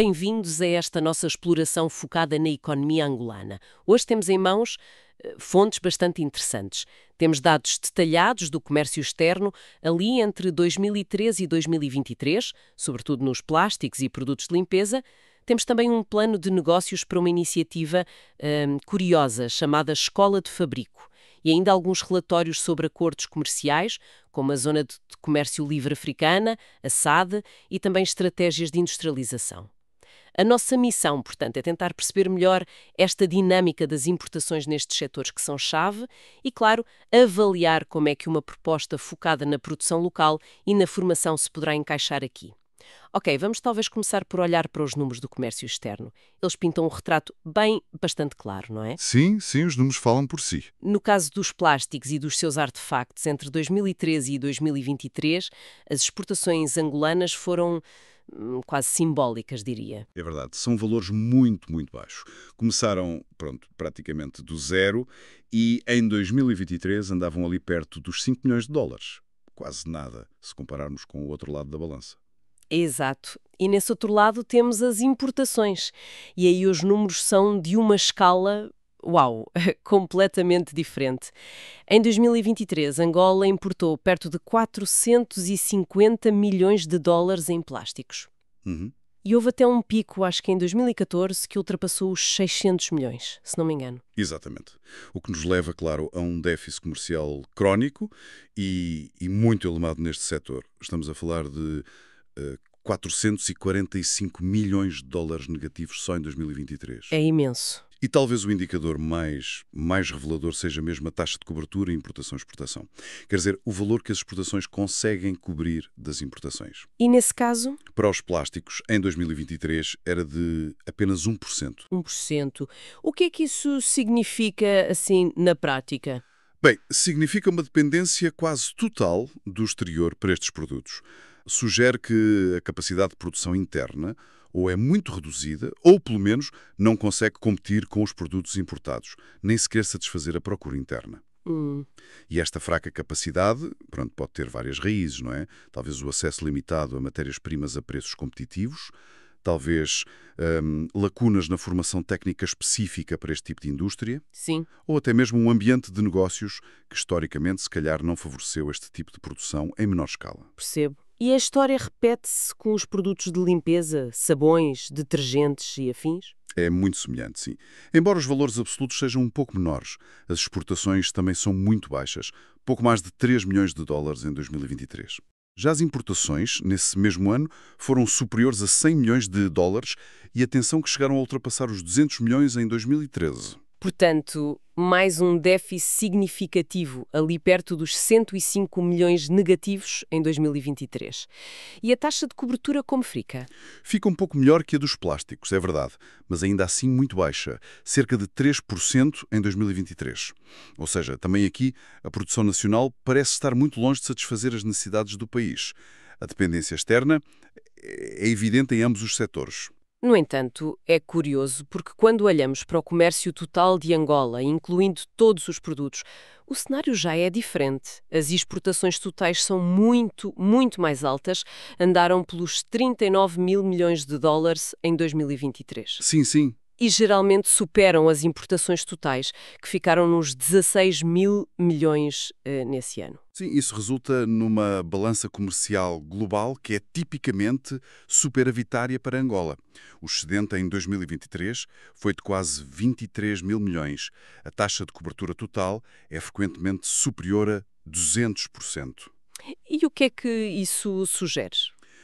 Bem-vindos a esta nossa exploração focada na economia angolana. Hoje temos em mãos fontes bastante interessantes. Temos dados detalhados do comércio externo ali entre 2013 e 2023, sobretudo nos plásticos e produtos de limpeza. Temos também um plano de negócios para uma iniciativa curiosa chamada Escola de Fabrico. E ainda alguns relatórios sobre acordos comerciais, como a Zona de Comércio Livre Africana, a SADC, e também estratégias de industrialização. A nossa missão, portanto, é tentar perceber melhor esta dinâmica das importações nestes setores que são chave e, claro, avaliar como é que uma proposta focada na produção local e na formação se poderá encaixar aqui. Ok, vamos talvez começar por olhar para os números do comércio externo. Eles pintam um retrato bastante claro, não é? Sim, sim, os números falam por si. No caso dos plásticos e dos seus artefactos, entre 2013 e 2023, as exportações angolanas foram quase simbólicas, diria. É verdade, são valores muito, muito baixos. Começaram, pronto, praticamente do zero e em 2023 andavam ali perto dos 5 milhões de dólares. Quase nada, se compararmos com o outro lado da balança. Exato. E nesse outro lado temos as importações. E aí os números são de uma escala, uau, completamente diferente. Em 2023, Angola importou perto de 450 milhões de dólares em plásticos. Uhum. E houve até um pico, acho que em 2014, que ultrapassou os 600 milhões, se não me engano. Exatamente. O que nos leva, claro, a um déficit comercial crónico e muito elevado neste setor. Estamos a falar de 445 milhões de dólares negativos só em 2023. É imenso. E talvez o indicador mais revelador seja mesmo a taxa de cobertura importação-exportação. Quer dizer, o valor que as exportações conseguem cobrir das importações. E nesse caso? Para os plásticos, em 2023, era de apenas 1%. 1%. O que é que isso significa, assim, na prática? Bem, significa uma dependência quase total do exterior para estes produtos. Sugere que a capacidade de produção interna ou é muito reduzida, ou pelo menos não consegue competir com os produtos importados, nem sequer satisfazer a procura interna. E esta fraca capacidade, pronto, pode ter várias raízes, não é? Talvez o acesso limitado a matérias-primas a preços competitivos, talvez lacunas na formação técnica específica para este tipo de indústria. Sim. Ou até mesmo um ambiente de negócios que, historicamente, se calhar não favoreceu este tipo de produção em menor escala. Percebo. E a história repete-se com os produtos de limpeza, sabões, detergentes e afins? É muito semelhante, sim. Embora os valores absolutos sejam um pouco menores, as exportações também são muito baixas, pouco mais de 3 milhões de dólares em 2023. Já as importações, nesse mesmo ano, foram superiores a 100 milhões de dólares e atenção que chegaram a ultrapassar os 200 milhões em 2013. Portanto, mais um déficit significativo, ali perto dos 105 milhões negativos em 2023. E a taxa de cobertura como fica? Fica um pouco melhor que a dos plásticos, é verdade, mas ainda assim muito baixa, cerca de 3% em 2023. Ou seja, também aqui a produção nacional parece estar muito longe de satisfazer as necessidades do país. A dependência externa é evidente em ambos os setores. No entanto, é curioso porque quando olhamos para o comércio total de Angola, incluindo todos os produtos, o cenário já é diferente. As exportações totais são muito, muito mais altas, andaram pelos 39 mil milhões de dólares em 2023. Sim, sim. E geralmente superam as importações totais, que ficaram nos 16 mil milhões nesse ano. Sim, isso resulta numa balança comercial global que é tipicamente superavitária para Angola. O excedente em 2023 foi de quase 23 mil milhões. A taxa de cobertura total é frequentemente superior a 200%. E o que é que isso sugere?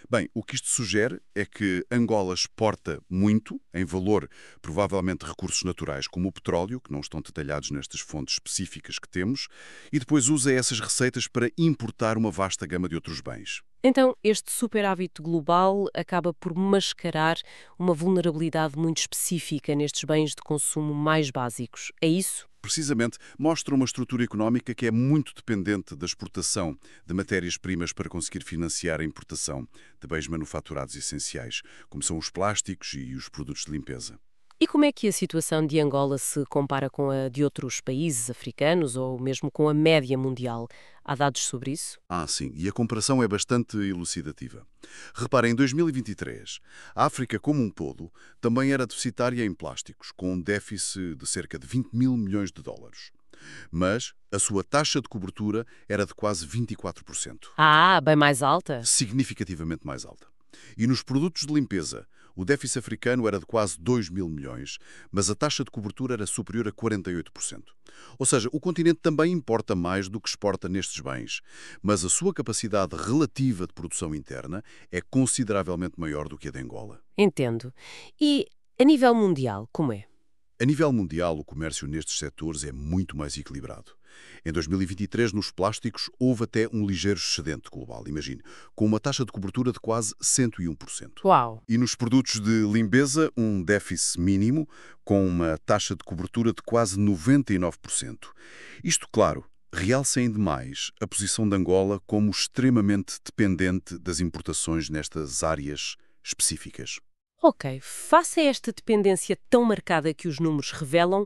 Bem, o que isto sugere é que Angola exporta muito, em valor, provavelmente recursos naturais como o petróleo, que não estão detalhados nestas fontes específicas que temos, e depois usa essas receitas para importar uma vasta gama de outros bens. Então, este superávit global acaba por mascarar uma vulnerabilidade muito específica nestes bens de consumo mais básicos. É isso? Precisamente, mostra uma estrutura económica que é muito dependente da exportação de matérias-primas para conseguir financiar a importação de bens manufaturados essenciais, como são os plásticos e os produtos de limpeza. E como é que a situação de Angola se compara com a de outros países africanos ou mesmo com a média mundial? Há dados sobre isso? Sim, e a comparação é bastante elucidativa. Repara, em 2023, a África como um todo também era deficitária em plásticos, com um déficit de cerca de 20 mil milhões de dólares. Mas a sua taxa de cobertura era de quase 24%, Ah, bem mais alta? significativamente mais alta. E nos produtos de limpeza, o déficit africano era de quase 2 mil milhões, mas a taxa de cobertura era superior a 48%. Ou seja, o continente também importa mais do que exporta nestes bens, mas a sua capacidade relativa de produção interna é consideravelmente maior do que a de Angola. Entendo. E a nível mundial, como é? A nível mundial, o comércio nestes setores é muito mais equilibrado. Em 2023, nos plásticos, houve até um ligeiro excedente global, imagine, com uma taxa de cobertura de quase 101%. Uau! E nos produtos de limpeza, um déficit mínimo, com uma taxa de cobertura de quase 99%. Isto, claro, realça ainda mais a posição de Angola como extremamente dependente das importações nestas áreas específicas. Ok, face a esta dependência tão marcada que os números revelam,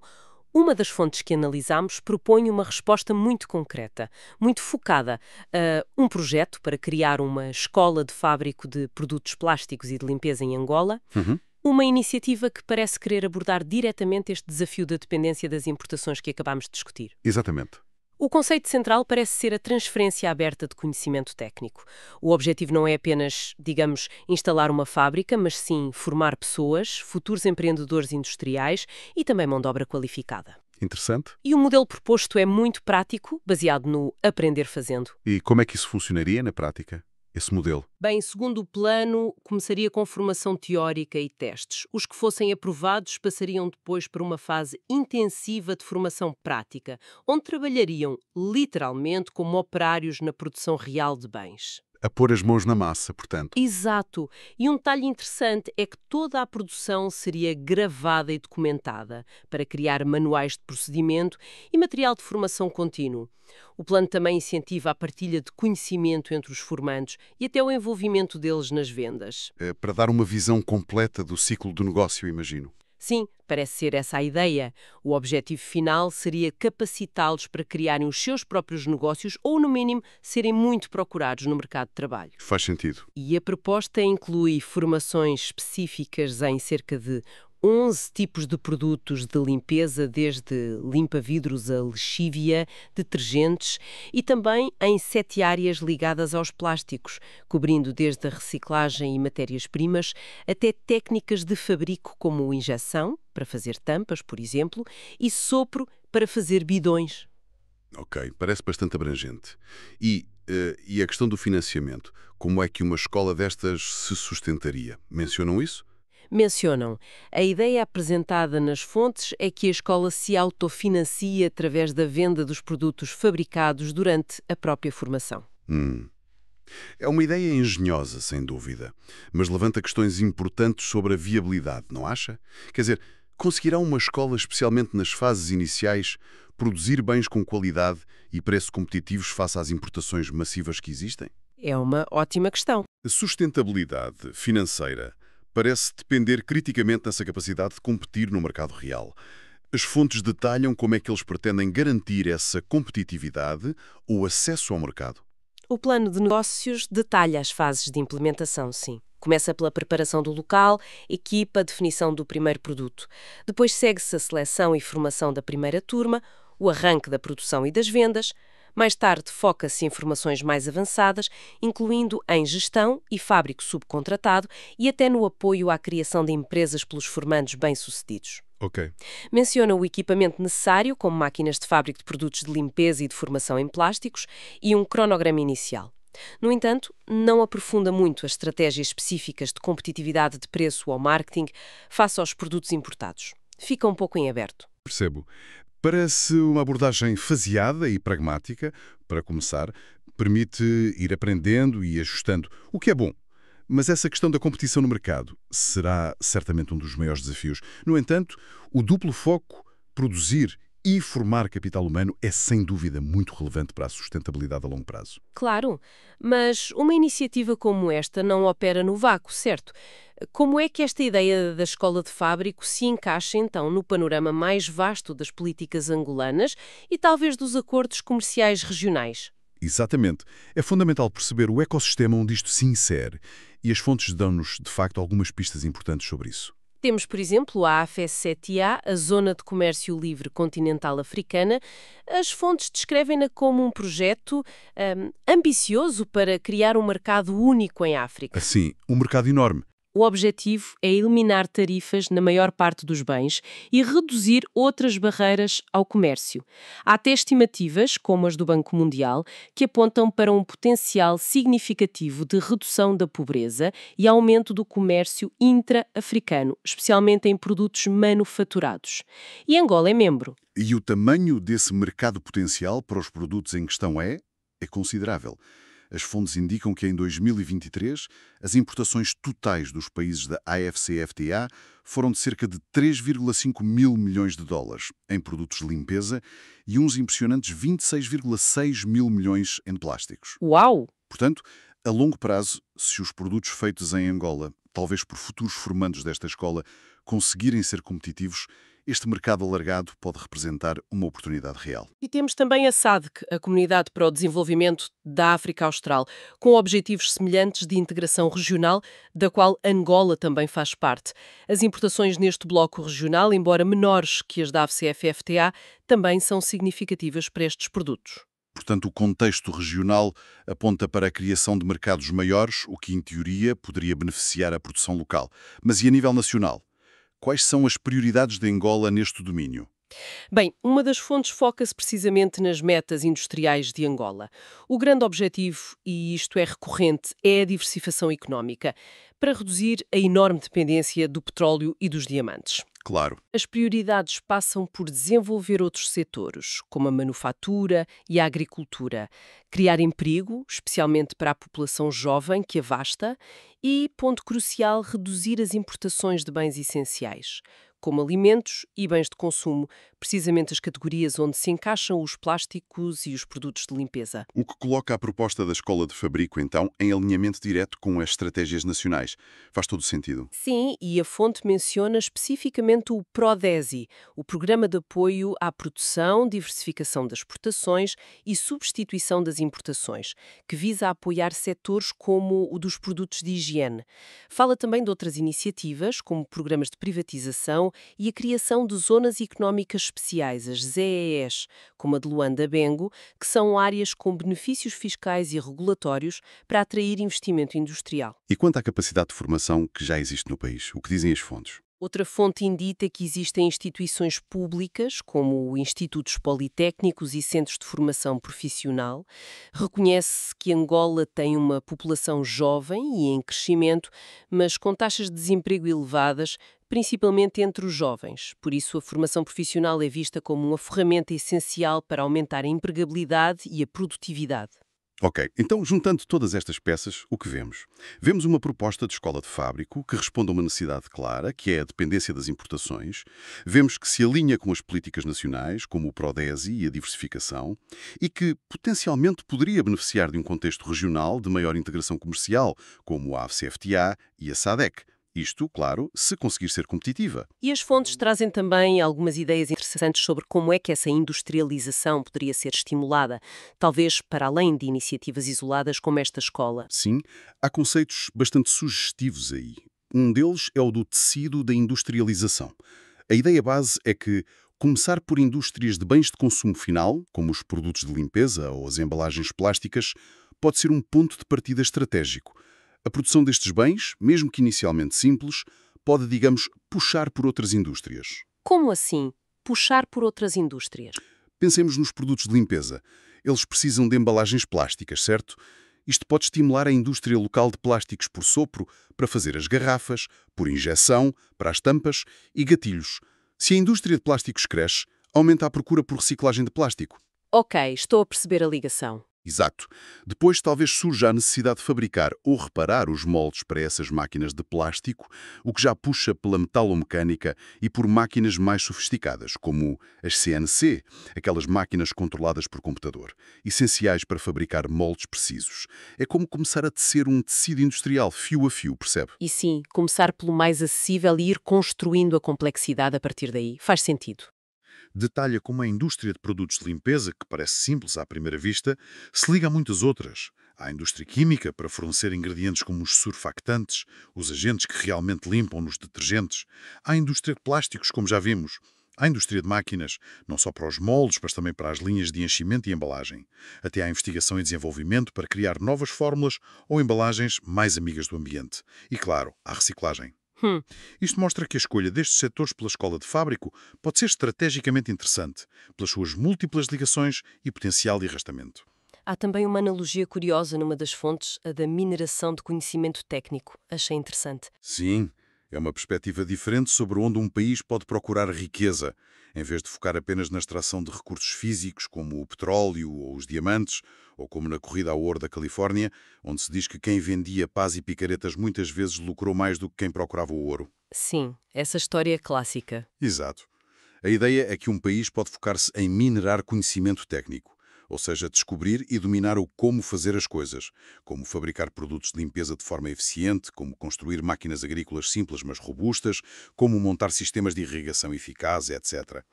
uma das fontes que analisamos propõe uma resposta muito concreta, muito focada a um projeto para criar uma escola de fábrico de produtos plásticos e de limpeza em Angola, Uhum. uma iniciativa que parece querer abordar diretamente este desafio da dependência das importações que acabámos de discutir. Exatamente. O conceito central parece ser a transferência aberta de conhecimento técnico. O objetivo não é apenas, digamos, instalar uma fábrica, mas sim formar pessoas, futuros empreendedores industriais e também mão de obra qualificada. Interessante. E o modelo proposto é muito prático, baseado no aprender fazendo. E como é que isso funcionaria na prática, esse modelo? Bem, segundo o plano, começaria com formação teórica e testes. Os que fossem aprovados passariam depois por uma fase intensiva de formação prática, onde trabalhariam literalmente como operários na produção real de bens. A pôr as mãos na massa, portanto. Exato. E um detalhe interessante é que toda a produção seria gravada e documentada para criar manuais de procedimento e material de formação contínuo. O plano também incentiva a partilha de conhecimento entre os formandos e até o envolvimento deles nas vendas. Para dar uma visão completa do ciclo do negócio, imagino. Sim, parece ser essa a ideia. O objetivo final seria capacitá-los para criarem os seus próprios negócios ou, no mínimo, serem muito procurados no mercado de trabalho. Faz sentido. E a proposta inclui formações específicas em cerca de 11 tipos de produtos de limpeza, desde limpa-vidros a lexívia, detergentes e também em 7 áreas ligadas aos plásticos, cobrindo desde a reciclagem e matérias-primas até técnicas de fabrico como injeção, para fazer tampas, por exemplo, e sopro para fazer bidões. Ok, parece bastante abrangente. E a questão do financiamento? Como é que uma escola destas se sustentaria? Mencionam isso? Mencionam, a ideia apresentada nas fontes é que a escola se autofinancia através da venda dos produtos fabricados durante a própria formação. Hum. É uma ideia engenhosa, sem dúvida, mas levanta questões importantes sobre a viabilidade, não acha? Quer dizer, conseguirá uma escola, especialmente nas fases iniciais, produzir bens com qualidade e preços competitivos face às importações massivas que existem? É uma ótima questão. A sustentabilidade financeira parece depender criticamente dessa capacidade de competir no mercado real. As fontes detalham como é que eles pretendem garantir essa competitividade ou acesso ao mercado. O plano de negócios detalha as fases de implementação, sim. Começa pela preparação do local, equipa, definição do primeiro produto. Depois segue-se a seleção e formação da primeira turma, o arranque da produção e das vendas. Mais tarde, foca-se em formações mais avançadas, incluindo em gestão e fábrico subcontratado e até no apoio à criação de empresas pelos formandos bem-sucedidos. Ok. Menciona o equipamento necessário, como máquinas de fábrica de produtos de limpeza e de formação em plásticos, e um cronograma inicial. No entanto, não aprofunda muito as estratégias específicas de competitividade de preço ou marketing face aos produtos importados. Fica um pouco em aberto. Percebo. Parece uma abordagem faseada e pragmática. Para começar, permite ir aprendendo e ajustando, o que é bom. Mas essa questão da competição no mercado será certamente um dos maiores desafios. No entanto, o duplo foco, produzir E formar capital humano é, sem dúvida, muito relevante para a sustentabilidade a longo prazo. Claro, mas uma iniciativa como esta não opera no vácuo, certo? Como é que esta ideia da escola de fábrico se encaixa então no panorama mais vasto das políticas angolanas e talvez dos acordos comerciais regionais? Exatamente. É fundamental perceber o ecossistema onde isto se insere, e as fontes dão-nos, de facto, algumas pistas importantes sobre isso. Temos, por exemplo, a AFES7A, a Zona de Comércio Livre Continental Africana. As fontes descrevem-na como um projeto ambicioso para criar um mercado único em África. Assim, um mercado enorme. O objetivo é eliminar tarifas na maior parte dos bens e reduzir outras barreiras ao comércio. Há até estimativas, como as do Banco Mundial, que apontam para um potencial significativo de redução da pobreza e aumento do comércio intra-africano, especialmente em produtos manufaturados. E Angola é membro. E o tamanho desse mercado potencial para os produtos em questão é considerável. As fontes indicam que em 2023 as importações totais dos países da AFCFTA foram de cerca de 3,5 mil milhões de dólares em produtos de limpeza e uns impressionantes 26,6 mil milhões em plásticos. Uau! Portanto, a longo prazo, se os produtos feitos em Angola, talvez por futuros formandos desta escola, conseguirem ser competitivos, este mercado alargado pode representar uma oportunidade real. E temos também a SADC, a Comunidade para o Desenvolvimento da África Austral, com objetivos semelhantes de integração regional, da qual Angola também faz parte. As importações neste bloco regional, embora menores que as da AFCFTA, também são significativas para estes produtos. Portanto, o contexto regional aponta para a criação de mercados maiores, o que, em teoria, poderia beneficiar a produção local. Mas e a nível nacional? Quais são as prioridades de Angola neste domínio? Bem, uma das fontes foca-se precisamente nas metas industriais de Angola. O grande objetivo, e isto é recorrente, é a diversificação económica, para reduzir a enorme dependência do petróleo e dos diamantes. Claro. As prioridades passam por desenvolver outros setores, como a manufatura e a agricultura, criar emprego, especialmente para a população jovem que avasta, e, ponto crucial, reduzir as importações de bens essenciais, como alimentos e bens de consumo, precisamente as categorias onde se encaixam os plásticos e os produtos de limpeza. O que coloca a proposta da Escola de Fabrico, então, em alinhamento direto com as estratégias nacionais. Faz todo o sentido. Sim, e a fonte menciona especificamente o PRODESI, o Programa de Apoio à Produção, Diversificação das Exportações e Substituição das Importações, que visa apoiar setores como o dos produtos de higiene. Fala também de outras iniciativas, como programas de privatização e a criação de zonas económicas especiais, as ZEEs, como a de Luanda-Bengo, que são áreas com benefícios fiscais e regulatórios para atrair investimento industrial. E quanto à capacidade de formação que já existe no país? O que dizem as fontes? Outra fonte indica que existem instituições públicas, como institutos politécnicos e centros de formação profissional. Reconhece que Angola tem uma população jovem e em crescimento, mas com taxas de desemprego elevadas, principalmente entre os jovens. Por isso, a formação profissional é vista como uma ferramenta essencial para aumentar a empregabilidade e a produtividade. Ok, então juntando todas estas peças, o que vemos? Vemos uma proposta de escola de fábrico que responde a uma necessidade clara, que é a dependência das importações. Vemos que se alinha com as políticas nacionais, como o PRODESI e a diversificação, e que potencialmente poderia beneficiar de um contexto regional de maior integração comercial, como a AFCFTA e a SADC. Isto, claro, se conseguir ser competitiva. E as fontes trazem também algumas ideias interessantes sobre como é que essa industrialização poderia ser estimulada, talvez para além de iniciativas isoladas como esta escola. Sim, há conceitos bastante sugestivos aí. Um deles é o do tecido da industrialização. A ideia base é que começar por indústrias de bens de consumo final, como os produtos de limpeza ou as embalagens plásticas, pode ser um ponto de partida estratégico. A produção destes bens, mesmo que inicialmente simples, pode, digamos, puxar por outras indústrias. Como assim? Puxar por outras indústrias? Pensemos nos produtos de limpeza. Eles precisam de embalagens plásticas, certo? Isto pode estimular a indústria local de plásticos por sopro para fazer as garrafas, por injeção, para as tampas e gatilhos. Se a indústria de plásticos cresce, aumenta a procura por reciclagem de plástico. Ok, estou a perceber a ligação. Exato. Depois talvez surja a necessidade de fabricar ou reparar os moldes para essas máquinas de plástico, o que já puxa pela metalomecânica e por máquinas mais sofisticadas, como as CNC, aquelas máquinas controladas por computador, essenciais para fabricar moldes precisos. É como começar a tecer um tecido industrial fio a fio, percebe? E sim, começar pelo mais acessível e ir construindo a complexidade a partir daí. Faz sentido. Detalha como a indústria de produtos de limpeza, que parece simples à primeira vista, se liga a muitas outras. Há a indústria química, para fornecer ingredientes como os surfactantes, os agentes que realmente limpam nos detergentes. Há a indústria de plásticos, como já vimos. Há a indústria de máquinas, não só para os moldes, mas também para as linhas de enchimento e embalagem. Até há investigação e desenvolvimento para criar novas fórmulas ou embalagens mais amigas do ambiente. E, claro, há reciclagem. Hum. Isto mostra que a escolha destes setores pela escola de fábrico pode ser estrategicamente interessante, pelas suas múltiplas ligações e potencial de arrastamento. Há também uma analogia curiosa numa das fontes, a da mineração de conhecimento técnico. Achei interessante. Sim, é uma perspectiva diferente sobre onde um país pode procurar riqueza, em vez de focar apenas na extração de recursos físicos, como o petróleo ou os diamantes, ou como na corrida ao ouro da Califórnia, onde se diz que quem vendia pás e picaretas muitas vezes lucrou mais do que quem procurava o ouro. Sim, essa história é clássica. Exato. A ideia é que um país pode focar-se em minerar conhecimento técnico, ou seja, descobrir e dominar o como fazer as coisas, como fabricar produtos de limpeza de forma eficiente, como construir máquinas agrícolas simples mas robustas, como montar sistemas de irrigação eficazes, etc.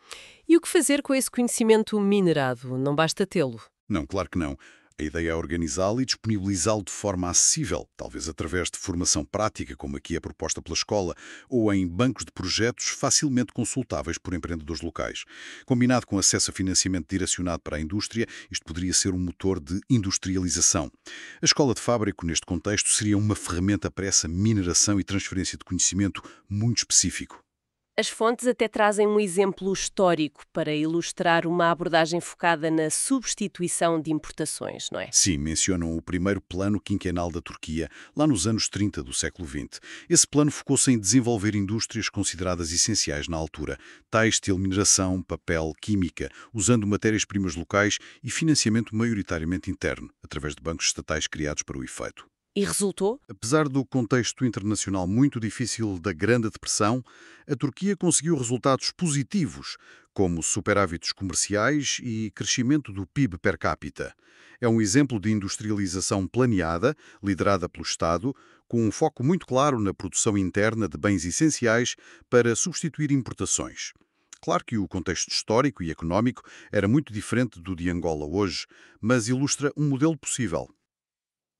E o que fazer com esse conhecimento minerado? Não basta tê-lo. Não, claro que não. A ideia é organizá-lo e disponibilizá-lo de forma acessível, talvez através de formação prática, como aqui é proposta pela escola, ou em bancos de projetos facilmente consultáveis por empreendedores locais. Combinado com acesso a financiamento direcionado para a indústria, isto poderia ser um motor de industrialização. A escola de fábrica, neste contexto, seria uma ferramenta para essa mineração e transferência de conhecimento muito específico. As fontes até trazem um exemplo histórico para ilustrar uma abordagem focada na substituição de importações, não é? Sim, mencionam o primeiro plano quinquenal da Turquia, lá nos anos 30 do século XX. Esse plano focou-se em desenvolver indústrias consideradas essenciais na altura, têxtil, mineração, papel, química, usando matérias-primas locais e financiamento maioritariamente interno, através de bancos estatais criados para o efeito. E resultou? Apesar do contexto internacional muito difícil da Grande Depressão, a Turquia conseguiu resultados positivos, como superávites comerciais e crescimento do PIB per capita. É um exemplo de industrialização planeada, liderada pelo Estado, com um foco muito claro na produção interna de bens essenciais para substituir importações. Claro que o contexto histórico e económico era muito diferente do de Angola hoje, mas ilustra um modelo possível.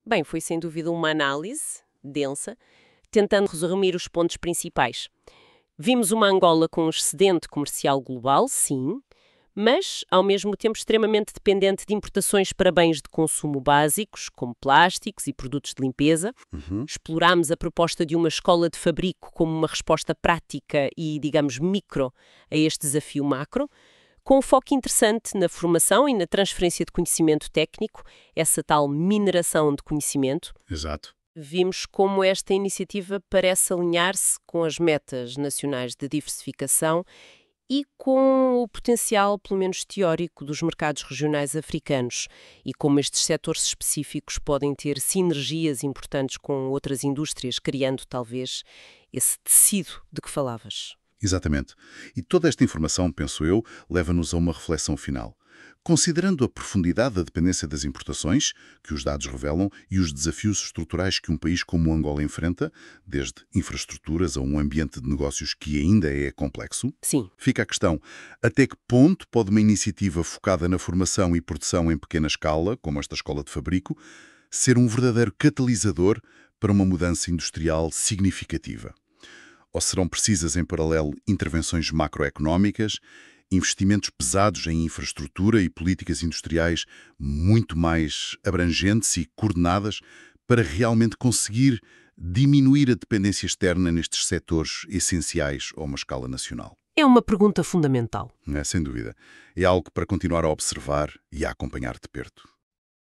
Bem, foi sem dúvida uma análise densa, tentando resumir os pontos principais. Vimos uma Angola com um excedente comercial global, sim, mas, ao mesmo tempo, extremamente dependente de importações para bens de consumo básicos, como plásticos e produtos de limpeza. Explorámos a proposta de uma escola de fabrico como uma resposta prática e, digamos, micro a este desafio macro, com um foco interessante na formação e na transferência de conhecimento técnico, essa tal mineração de conhecimento. Exato. Vimos como esta iniciativa parece alinhar-se com as metas nacionais de diversificação e com o potencial, pelo menos teórico, dos mercados regionais africanos e como estes setores específicos podem ter sinergias importantes com outras indústrias, criando talvez esse tecido de que falavas. Exatamente. E toda esta informação, penso eu, leva-nos a uma reflexão final. Considerando a profundidade da dependência das importações, que os dados revelam, e os desafios estruturais que um país como Angola enfrenta, desde infraestruturas a um ambiente de negócios que ainda é complexo, Sim. fica a questão: até que ponto pode uma iniciativa focada na formação e produção em pequena escala, como esta escola de fabrico, ser um verdadeiro catalisador para uma mudança industrial significativa? Ou serão precisas, em paralelo, intervenções macroeconómicas, investimentos pesados em infraestrutura e políticas industriais muito mais abrangentes e coordenadas para realmente conseguir diminuir a dependência externa nestes setores essenciais a uma escala nacional? É uma pergunta fundamental. Não é? Sem dúvida. É algo para continuar a observar e a acompanhar de perto.